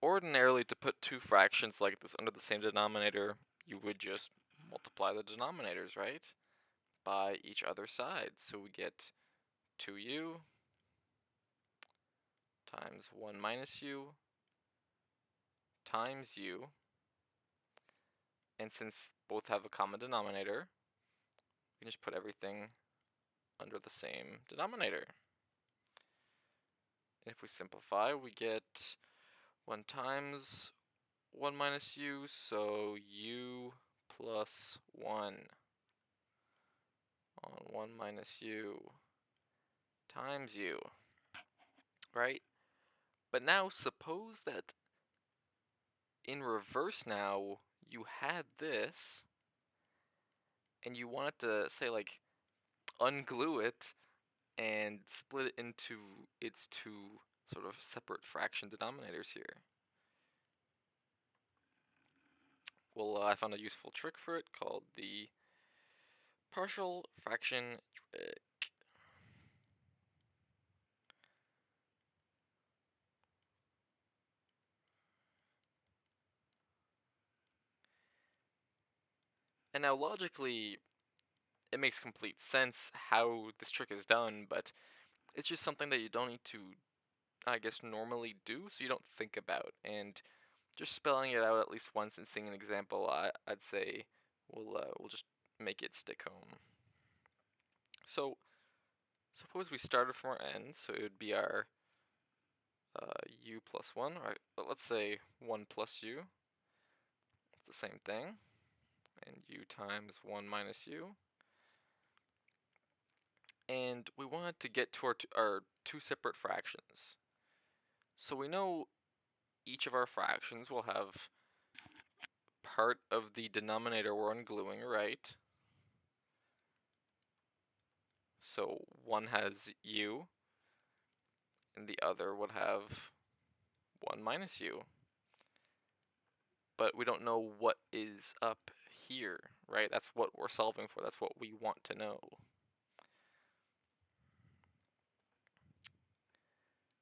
Ordinarily, to put two fractions like this under the same denominator, you would just multiply the denominators, right? By each other side. So we get 2u times 1 minus u times u. And since both have a common denominator, we can just put everything under the same denominator. And if we simplify, we get 1 times 1 minus u, so u plus 1 on 1 minus u times u, right? But now suppose that in reverse now you had this and you wanted to say like unglue it and split it into its two sort of separate fraction denominators here. Well, I found a useful trick for it called the partial fraction trick. And now logically, it makes complete sense how this trick is done, but it's just something that you don't need to, I guess, normally do, so you don't think about. And just spelling it out at least once and seeing an example, I'd say we'll just make it stick home. So suppose we started from our end, so it would be our u plus 1, right? But let's say 1 plus u, it's the same thing, and u times 1 minus u. And we wanted to get to our two separate fractions. So we know each of our fractions will have part of the denominator we're ungluing, right? So one has u, and the other would have 1 minus u. But we don't know what is up here, right? That's what we're solving for. That's what we want to know.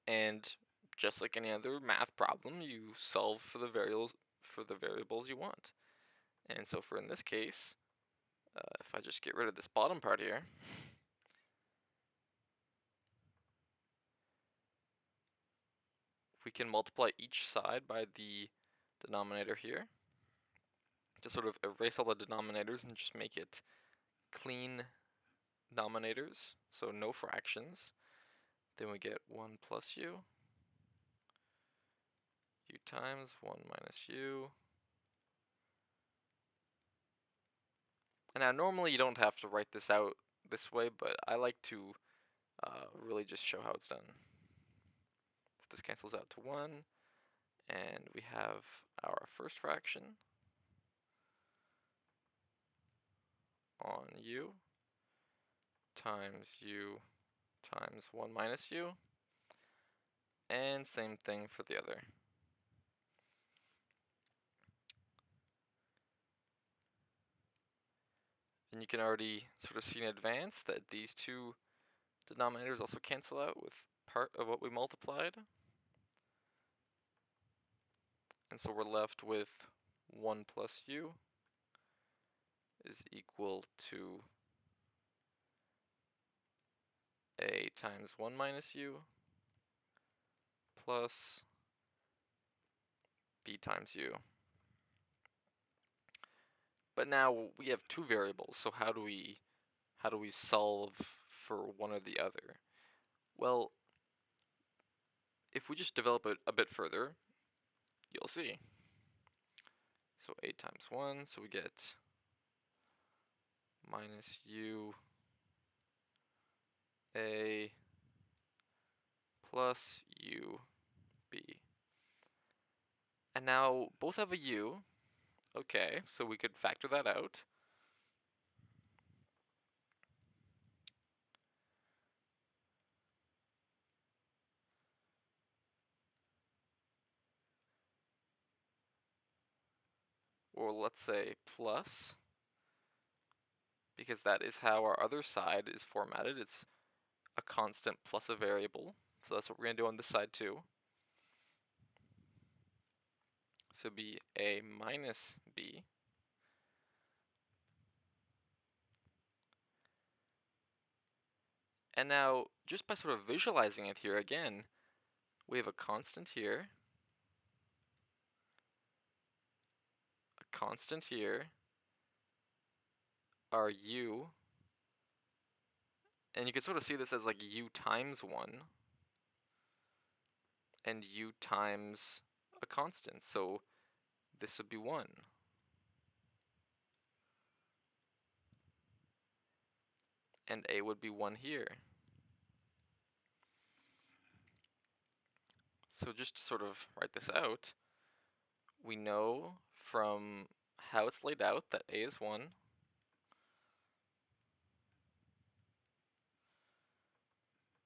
And just like any other math problem, you solve for the variables you want. And so for in this case, if I just get rid of this bottom part here, we can multiply each side by the denominator here. Just sort of erase all the denominators and just make it clean denominators, so no fractions. Then we get 1 plus u times 1 minus u. And now normally you don't have to write this out this way, but I like to really just show how it's done. So this cancels out to 1, and we have our first fraction on u times 1 minus u, and same thing for the other. And you can already sort of see in advance that these two denominators also cancel out with part of what we multiplied. And so we're left with 1 plus u is equal to a times 1 minus u plus b times u. But now we have two variables, so how do we solve for one or the other? Well, if we just develop it a bit further, you'll see. So a times 1, so we get minus u a plus u b. And now both have a u. Okay, so we could factor that out. Or let's say plus, because that is how our other side is formatted. It's a constant plus a variable. So that's what we're going to do on this side too. this would be a minus b. And now, just by sort of visualizing it here again, we have a constant here, a constant here, our u, and you can sort of see this as like u times 1, and u times a constant, so this would be 1. And a would be 1 here. So just to sort of write this out, we know from how it's laid out that a is 1,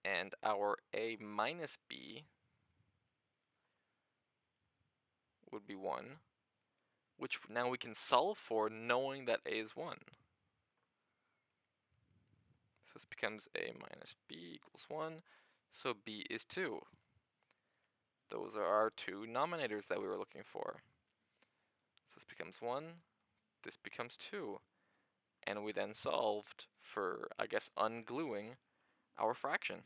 and our a minus b would be 1, which now we can solve for knowing that a is 1. So this becomes a minus b equals 1, so b is 2. Those are our two denominators that we were looking for. So this becomes 1, this becomes 2, and we then solved for, I guess, ungluing our fraction.